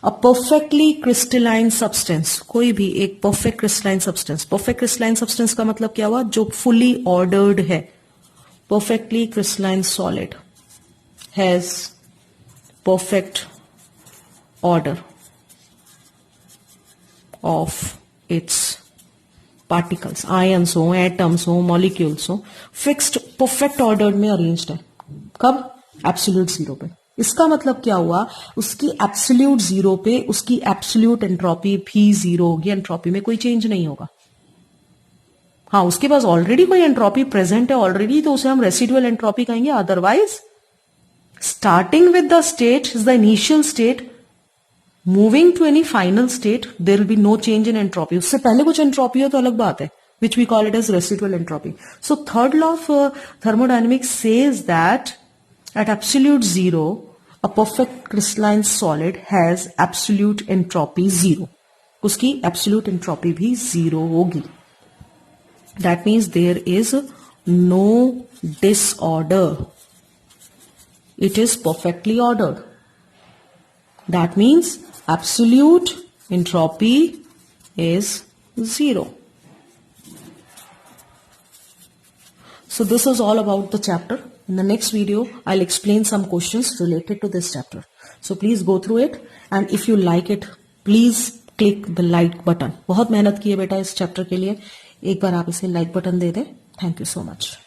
a perfectly crystalline substance, कोई भी एक perfect crystalline substance, perfect crystalline substance का मतलब क्या हुआ? जो fully ordered है। Perfectly crystalline solid has perfect order of its particles, ions हो, atoms हो, molecules हो, fixed perfect order में arranged है। कब? एब्सोल्यूट जीरो पे। इसका मतलब क्या हुआ? उसकी एब्सोल्यूट जीरो पे उसकी एब्सोल्यूट एंट्रोपी भी जीरो होगी, एंट्रोपी में कोई चेंज नहीं होगा। हाँ, उसके पास ऑलरेडी कोई एंट्रोपी प्रेजेंट है ऑलरेडी, तो उसे हम रेसिडुअल एंट्रोपी कहेंगे। Otherwise starting with the state is the initial state, moving to any final state, there will be no change in entropy. उससे पहले कुछ entropy हो तो अलग बात है, which we call it as residual entropy. So third law of thermodynamics says that at absolute zero, a perfect crystalline solid has absolute entropy zero. उसकी absolute entropy भी 0 होगी. That means there is no disorder. It is perfectly ordered. That means absolute entropy is 0. So this is all about the chapter. In the next video, I'll explain some questions related to this chapter. So please go through it, and if you like it, please click the like button. बहुत मेहनत की है बेटा इस chapter के लिए. एक बार आप इसे like बटन दे दें. Thank you so much.